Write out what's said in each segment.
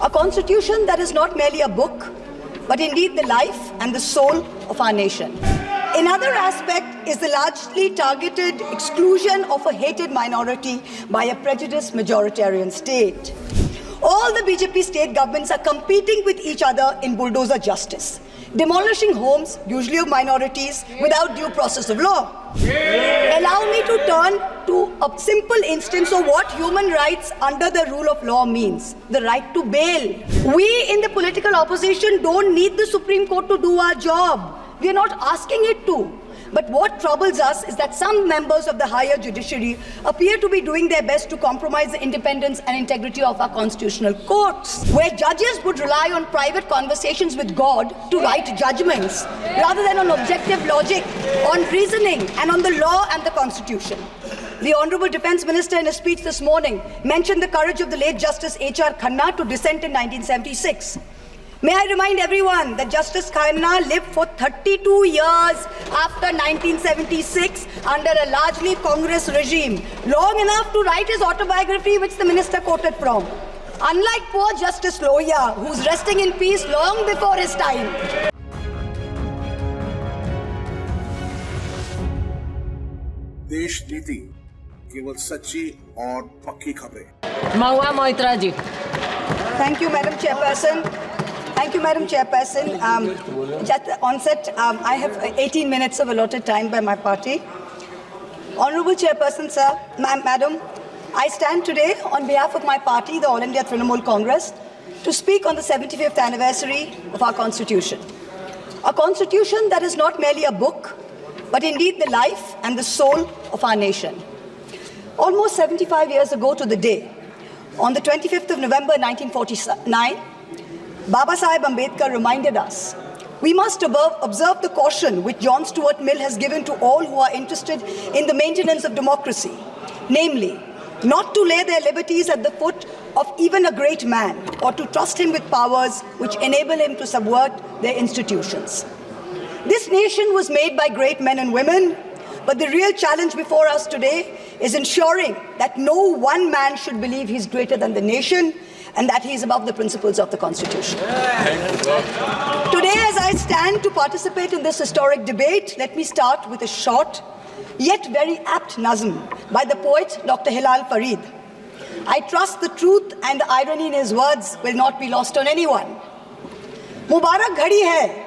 A constitution that is not merely a book, but indeed the life and the soul of our nation. Another aspect is the largely targeted exclusion of a hated minority by a prejudiced majoritarian state. All the BJP state governments are competing with each other in bulldozer justice, demolishing homes, usually of minorities, without due process of law. Allow me to turn to a simple instance of what human rights under the rule of law means, the right to bail. We in the political opposition don't need the Supreme Court to do our job. We are not asking it to. But what troubles us is that some members of the higher judiciary appear to be doing their best to compromise the independence and integrity of our constitutional courts, where judges would rely on private conversations with God to write judgments, rather than on objective logic, on reasoning, and on the law and the Constitution. The Honourable Defence Minister in a speech this morning mentioned the courage of the late Justice H.R. Khanna to dissent in 1976. May I remind everyone that Justice Khanna lived for 32 years after 1976 under a largely Congress regime, long enough to write his autobiography, which the minister quoted from. Unlike poor Justice Lohia, who's resting in peace long before his time. देश नीति केवल सच्ची और पक्की खबरें। महुआ मोइत्रा जी। Thank you, Madam Chairperson. Thank you, Madam Chairperson. Just at the onset, I have 18 minutes of allotted time by my party. Honourable Chairperson, sir, Madam, I stand today on behalf of my party, the All India Trinamool Congress, to speak on the 75th anniversary of our Constitution. A Constitution that is not merely a book, but indeed the life and the soul of our nation. Almost 75 years ago to the day, on the 25th of November 1949, Baba Saheb Ambedkar reminded us, we must observe the caution which John Stuart Mill has given to all who are interested in the maintenance of democracy, namely, not to lay their liberties at the foot of even a great man, or to trust him with powers which enable him to subvert their institutions. This nation was made by great men and women, but the real challenge before us today is ensuring that no one man should believe he's greater than the nation, and that he is above the principles of the Constitution. Today, as I stand to participate in this historic debate, let me start with a short, yet very apt nazm by the poet Dr. Hilal Farid. I trust the truth and the irony in his words will not be lost on anyone. Mubarak ghadi hai,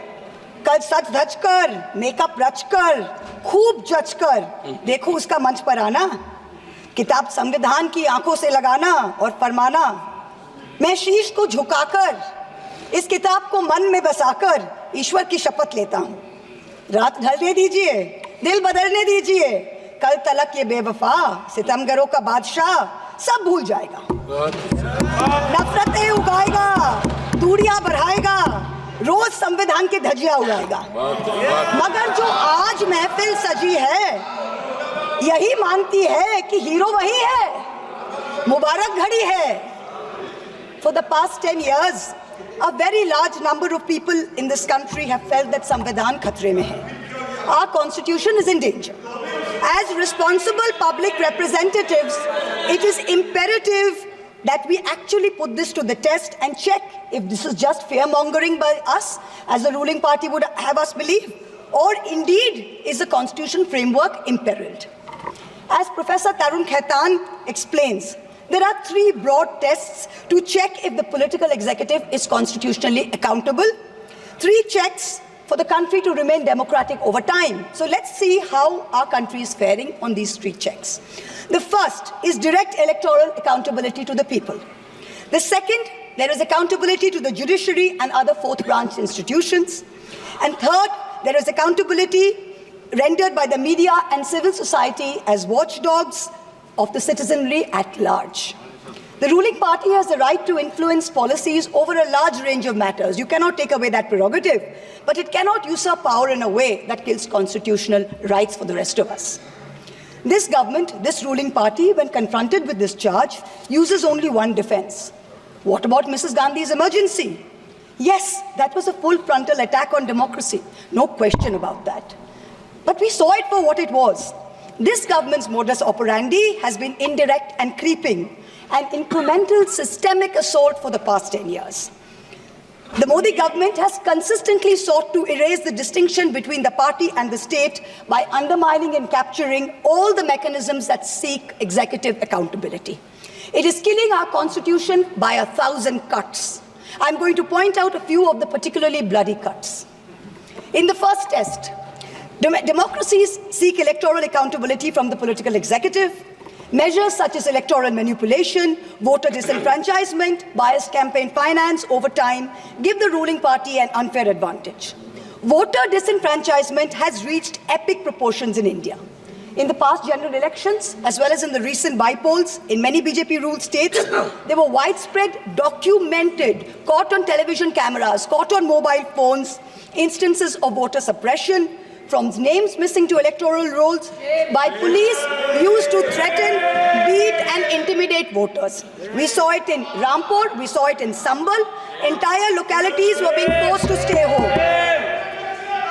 kal sach dhaj kar, makeup rach kar, खूब जच कर, देखो उसका मंच पर आना, किताब संविधान की आंखों से लगाना और फरमाना, मैं शीश को झुकाकर इस किताब को मन में बसाकर ईश्वर की शपथ लेता हूँ। रात ढलने दीजिए, दिल बदलने दीजिए, कल तलक ये बेवफा सितमगरों का बादशाह सब भूल जाएगा, नफरतें उगाएगा, दूरियां बढ़ाएगा, रोज संविधान की धज्जियां उड़ाएगा। मगर जो आज महफिल सजी है, यही मानती है कि हीरो वही है, मुबारक घड़ी है। For the past 10 years, a very large number of people in this country have felt that Samvidhan khatre mein hai. Our constitution is in danger. As responsible public representatives, it is imperative that we actually put this to the test and check if this is just fear-mongering by us, as the ruling party would have us believe, or indeed is the constitution framework imperiled. As Professor Tarun Khaitan explains, there are three broad tests to check if the political executive is constitutionally accountable. Three checks for the country to remain democratic over time. So let's see how our country is faring on these three checks. The first is direct electoral accountability to the people. The second, there is accountability to the judiciary and other fourth branch institutions. And third, there is accountability rendered by the media and civil society as watchdogs of the citizenry at large. The ruling party has the right to influence policies over a large range of matters. You cannot take away that prerogative, but it cannot usurp power in a way that kills constitutional rights for the rest of us. This government, this ruling party, when confronted with this charge, uses only one defense. What about Mrs. Gandhi's emergency? Yes, that was a full frontal attack on democracy. No question about that. But we saw it for what it was. This government's modus operandi has been indirect and creeping, an incremental systemic assault for the past 10 years. The Modi government has consistently sought to erase the distinction between the party and the state by undermining and capturing all the mechanisms that seek executive accountability. It is killing our constitution by 1,000 cuts. I'm going to point out a few of the particularly bloody cuts. In the first test, democracies seek electoral accountability from the political executive. Measures such as electoral manipulation, voter disenfranchisement, biased campaign finance over time give the ruling party an unfair advantage. Voter disenfranchisement has reached epic proportions in India. In the past general elections, as well as in the recent by-polls in many BJP-ruled states, there were widespread, documented, caught on television cameras, caught on mobile phones, instances of voter suppression, from names missing to electoral rolls, by police used to threaten, beat and intimidate voters. We saw it in Rampur, we saw it in Sambal. Entire localities were being forced to stay home.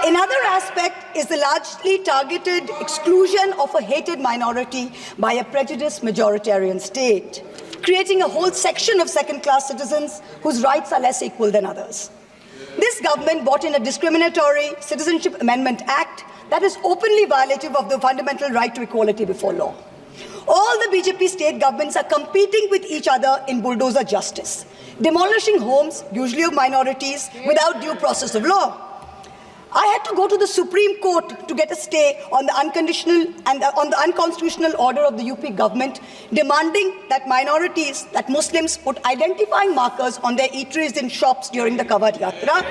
Another aspect is the largely targeted exclusion of a hated minority by a prejudiced majoritarian state, creating a whole section of second-class citizens whose rights are less equal than others. This government brought in a discriminatory Citizenship Amendment Act that is openly violative of the fundamental right to equality before law. All the BJP state governments are competing with each other in bulldozer justice, demolishing homes, usually of minorities, without due process of law. I had to go to the Supreme Court to get a stay on the unconstitutional order of the UP government, demanding that minorities, that Muslims put identifying markers on their eateries in shops during the Kawad Yatra.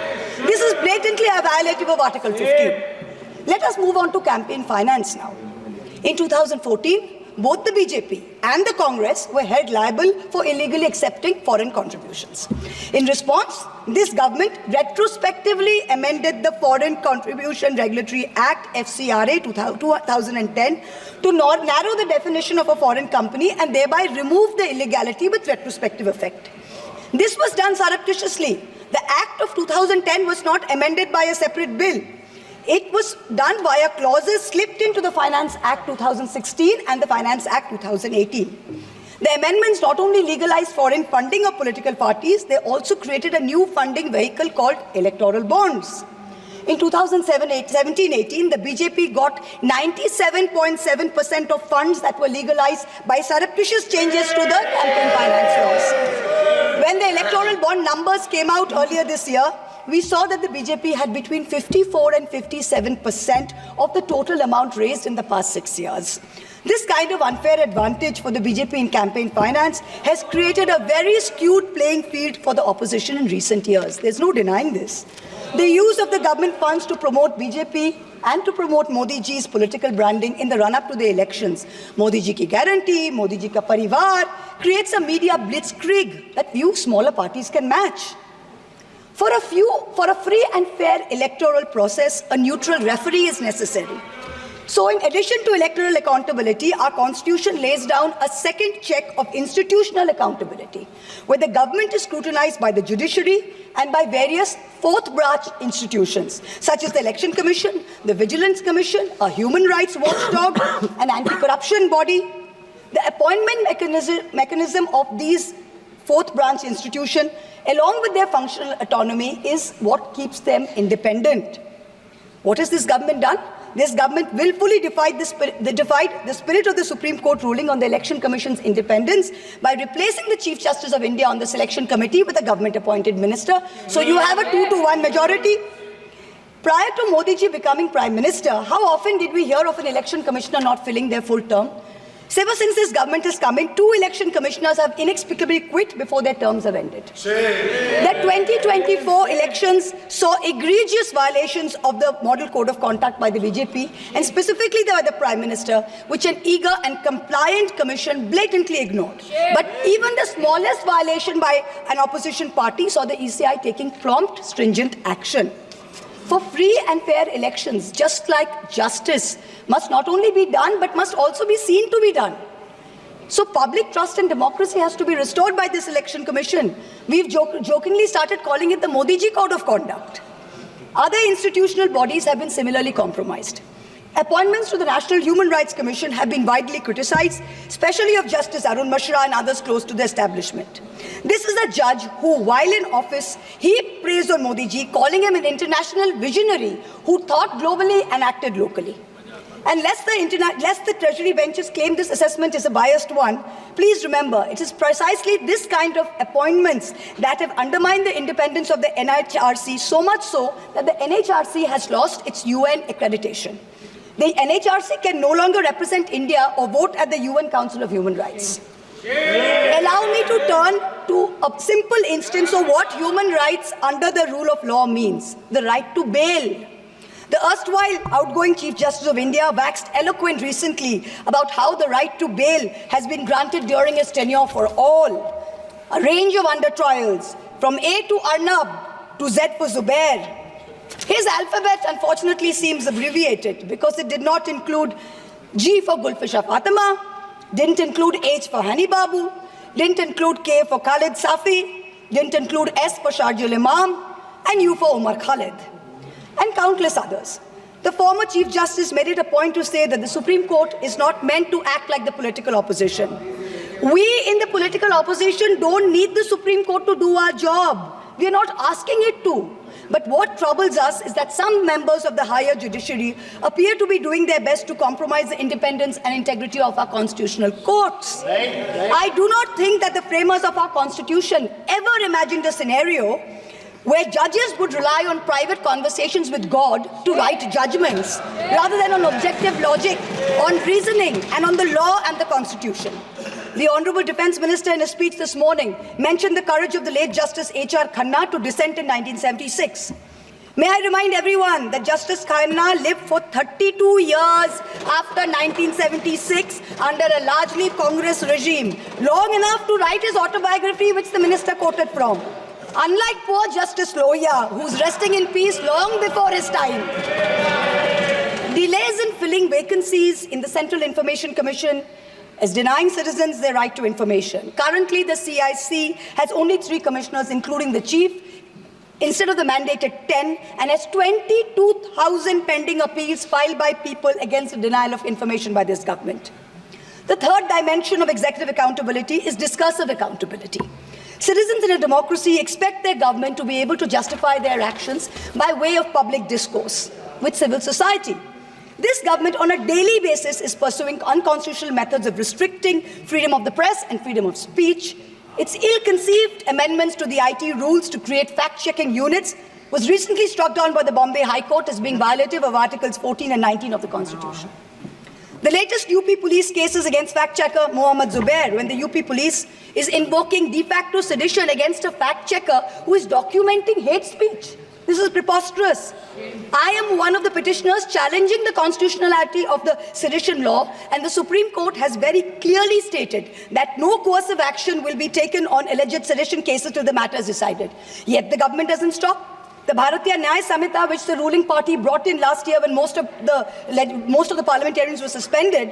This is blatantly a violative of Article 15. Let us move on to campaign finance now. In 2014, both the BJP and the Congress were held liable for illegally accepting foreign contributions. In response, this government retrospectively amended the Foreign Contribution Regulatory Act, FCRA 2010, to narrow the definition of a foreign company and thereby remove the illegality with retrospective effect. This was done surreptitiously. The Act of 2010 was not amended by a separate bill. It was done via clauses slipped into the Finance Act 2016 and the Finance Act 2018. The amendments not only legalized foreign funding of political parties, they also created a new funding vehicle called electoral bonds. In 2017-18, the BJP got 97.7% of funds that were legalized by surreptitious changes to the campaign finance laws. When the electoral bond numbers came out earlier this year, we saw that the BJP had between 54 and 57% of the total amount raised in the past 6 years. This kind of unfair advantage for the BJP in campaign finance has created a very skewed playing field for the opposition in recent years. There's no denying this. The use of the government funds to promote BJP and to promote Modi ji's political branding in the run-up to the elections, Modi ji ki guarantee, Modi ji ka parivar, creates a media blitzkrieg that few smaller parties can match. For a free and fair electoral process, a neutral referee is necessary. So in addition to electoral accountability, our constitution lays down a second check of institutional accountability, where the government is scrutinized by the judiciary and by various fourth branch institutions, such as the Election Commission, the Vigilance Commission, a human rights watchdog, an anti-corruption body. The appointment mechanism of these fourth branch institutions, along with their functional autonomy, is what keeps them independent. What has this government done? This government willfully defied the spirit of the Supreme Court ruling on the Election Commission's independence by replacing the Chief Justice of India on the selection committee with a government-appointed minister. So you have a 2-to-1 majority. Prior to Modi ji becoming Prime Minister, how often did we hear of an election commissioner not filling their full term? So ever since this government has come in, 2 election commissioners have inexplicably quit before their terms have ended. The 2024 elections saw egregious violations of the Model Code of Conduct by the BJP, and specifically by the Prime Minister, which an eager and compliant commission blatantly ignored. But even the smallest violation by an opposition party saw the ECI taking prompt, stringent action. For free and fair elections, just like justice must not only be done, but must also be seen to be done. So public trust in democracy has to be restored by this election commission. We've jokingly started calling it the Modi ji Code of Conduct. Other institutional bodies have been similarly compromised. Appointments to the National Human Rights Commission have been widely criticized, especially of Justice Arun Mishra and others close to the establishment. This is a judge who, while in office, heaped praise on Modi ji, calling him an international visionary who thought globally and acted locally. And lest the Treasury benches claim this assessment is a biased one, please remember, it is precisely this kind of appointments that have undermined the independence of the NHRC, so much so that the NHRC has lost its UN accreditation. The NHRC can no longer represent India or vote at the UN Council of Human Rights. Allow me to turn to a simple instance of what human rights under the rule of law means, the right to bail. The erstwhile outgoing Chief Justice of India waxed eloquent recently about how the right to bail has been granted during his tenure for all. A range of under-trials, from A to Arnab to Z for Zubair. His alphabet, unfortunately, seems abbreviated because it did not include G for Gulfisha Fatima, didn't include H for Hani Babu, didn't include K for Khalid Safi, didn't include S for Sharjul Imam, and U for Umar Khalid, and countless others. The former Chief Justice made it a point to say that the Supreme Court is not meant to act like the political opposition. We in the political opposition don't need the Supreme Court to do our job. We are not asking it to. But what troubles us is that some members of the higher judiciary appear to be doing their best to compromise the independence and integrity of our constitutional courts. I do not think that the framers of our constitution ever imagined a scenario where judges would rely on private conversations with God to write judgments, rather than on objective logic, on reasoning, and on the law and the Constitution. The Honourable Defence Minister in a speech this morning mentioned the courage of the late Justice H.R. Khanna to dissent in 1976. May I remind everyone that Justice Khanna lived for 32 years after 1976 under a largely Congress regime, long enough to write his autobiography, which the minister quoted from. Unlike poor Justice Lohia, who's resting in peace long before his time. Delays in filling vacancies in the Central Information Commission is denying citizens their right to information. Currently, the CIC has only 3 commissioners, including the chief, instead of the mandated 10, and has 22,000 pending appeals filed by people against the denial of information by this government. The third dimension of executive accountability is discursive accountability. Citizens in a democracy expect their government to be able to justify their actions by way of public discourse with civil society. This government on a daily basis is pursuing unconstitutional methods of restricting freedom of the press and freedom of speech. Its ill-conceived amendments to the IT rules to create fact-checking units was recently struck down by the Bombay High Court as being violative of Articles 14 and 19 of the Constitution. The latest UP police cases against fact-checker Mohammad Zubair, when the UP police is invoking de facto sedition against a fact-checker who is documenting hate speech. This is preposterous. I am one of the petitioners challenging the constitutionality of the sedition law, and the Supreme Court has very clearly stated that no coercive action will be taken on alleged sedition cases till the matter is decided. Yet the government doesn't stop. The Bharatiya Nyaya Samhita, which the ruling party brought in last year when most of the parliamentarians were suspended,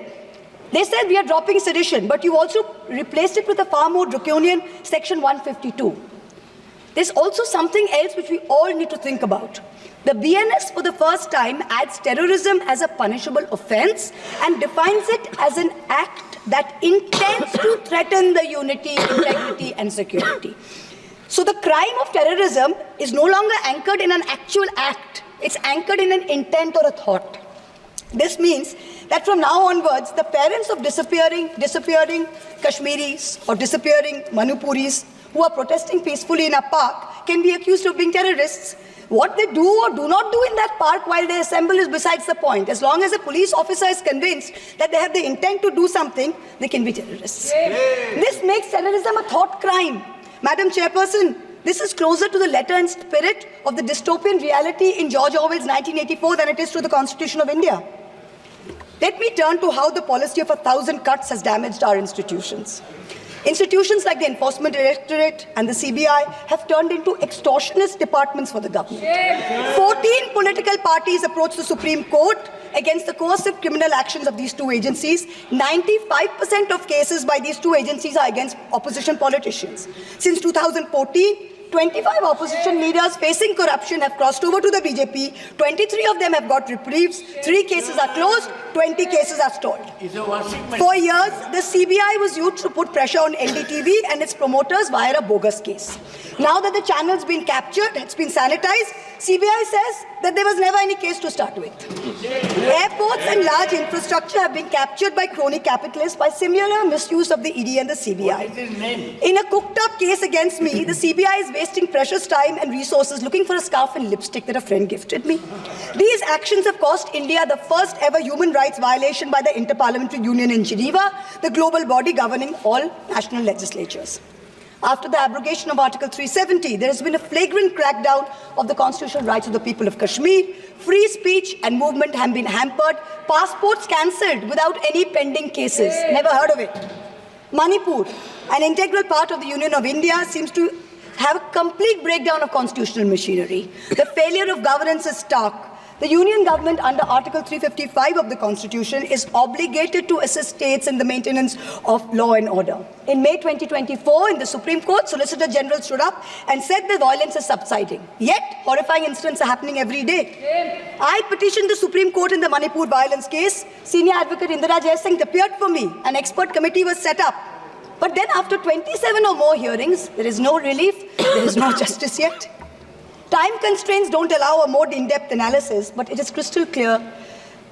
they said we are dropping sedition, but you also replaced it with a far more draconian Section 152. There's also something else which we all need to think about. The BNS for the first time adds terrorism as a punishable offence and defines it as an act that intends to threaten the unity, integrity and security. So the crime of terrorism is no longer anchored in an actual act. It's anchored in an intent or a thought. This means that from now onwards, the parents of disappearing Kashmiris or disappearing Manipuris who are protesting peacefully in a park can be accused of being terrorists. What they do or do not do in that park while they assemble is besides the point. As long as a police officer is convinced that they have the intent to do something, they can be terrorists. This makes terrorism a thought crime. Madam Chairperson, this is closer to the letter and spirit of the dystopian reality in George Orwell's 1984 than it is to the Constitution of India. Let me turn to how the policy of 1,000 cuts has damaged our institutions. Institutions like the Enforcement Directorate and the CBI have turned into extortionist departments for the government. 14 political parties approached the Supreme Court against the coercive criminal actions of these two agencies. 95% of cases by these two agencies are against opposition politicians. Since 2014, 25 opposition leaders facing corruption have crossed over to the BJP. 23 of them have got reprieves. 3 cases are closed. 20 cases are stalled. For years, the CBI was used to put pressure on NDTV and its promoters via a bogus case. Now that the channel's been captured, it's been sanitized, CBI says that there was never any case to start with. Airports and large infrastructure have been captured by crony capitalists by similar misuse of the ED and the CBI. In a cooked-up case against me, the CBI is wasting precious time and resources looking for a scarf and lipstick that a friend gifted me. These actions have cost India the first ever human rights violation by the Inter-Parliamentary Union in Geneva, the global body governing all national legislatures. After the abrogation of Article 370, there has been a flagrant crackdown of the constitutional rights of the people of Kashmir. Free speech and movement have been hampered. Passports cancelled without any pending cases. Never heard of it. Manipur, an integral part of the Union of India, seems to have a complete breakdown of constitutional machinery. The failure of governance is stark. The Union government under Article 355 of the Constitution is obligated to assist states in the maintenance of law and order. In May 2024, in the Supreme Court, Solicitor General stood up and said the violence is subsiding. Yet, horrifying incidents are happening every day. I petitioned the Supreme Court in the Manipur violence case. Senior Advocate Indira Jaisingh appeared for me. An expert committee was set up. But then after 27 or more hearings, there is no relief, there is no justice yet. Time constraints don't allow a more in-depth analysis, but it is crystal clear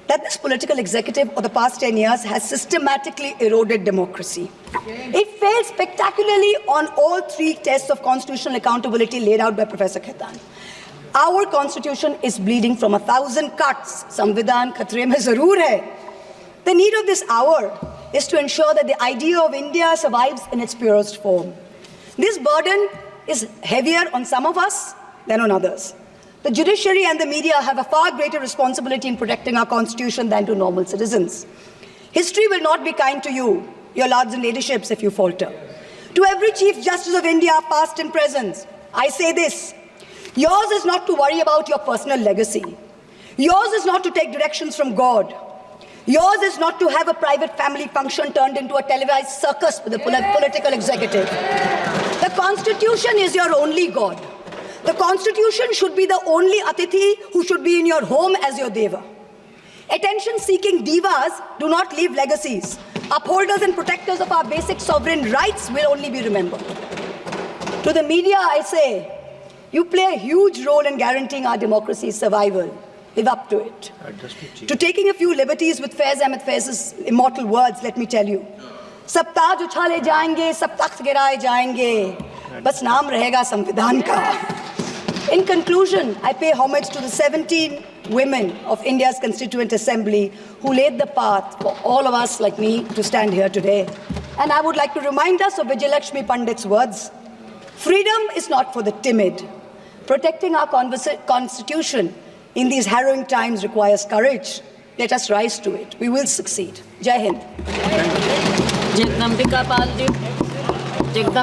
that this political executive of the past 10 years has systematically eroded democracy. It failed spectacularly on all 3 tests of constitutional accountability laid out by Professor Khaitan. Our constitution is bleeding from 1,000 cuts. Samvidhan khatre mein zarur hai. The need of this hour is to ensure that the idea of India survives in its purest form. This burden is heavier on some of us than on others. The judiciary and the media have a far greater responsibility in protecting our constitution than to normal citizens. History will not be kind to you, your lords and ladyships, if you falter. To every Chief Justice of India, past and present, I say this: yours is not to worry about your personal legacy. Yours is not to take directions from God. Yours is not to have a private family function turned into a televised circus with a political executive. The Constitution is your only God. The Constitution should be the only Atithi who should be in your home as your Deva. Attention-seeking divas do not leave legacies. Upholders and protectors of our basic sovereign rights will only be remembered. To the media, I say, you play a huge role in guaranteeing our democracy's survival. Live up to it. To taking a few liberties with Faiz Ahmed Faiz's immortal words, let me tell you. सब ताज उछाले जाएंगे, सब तख्त गिराए जाएंगे, बस नाम रहेगा संविधान का. In conclusion, I pay homage to the 17 women of India's Constituent Assembly who laid the path for all of us like me to stand here today. And I would like to remind us of Vijayalakshmi Pandit's words. Freedom is not for the timid. Protecting our constitution in these harrowing times requires courage. Let us rise to it. We will succeed. Jai Hind.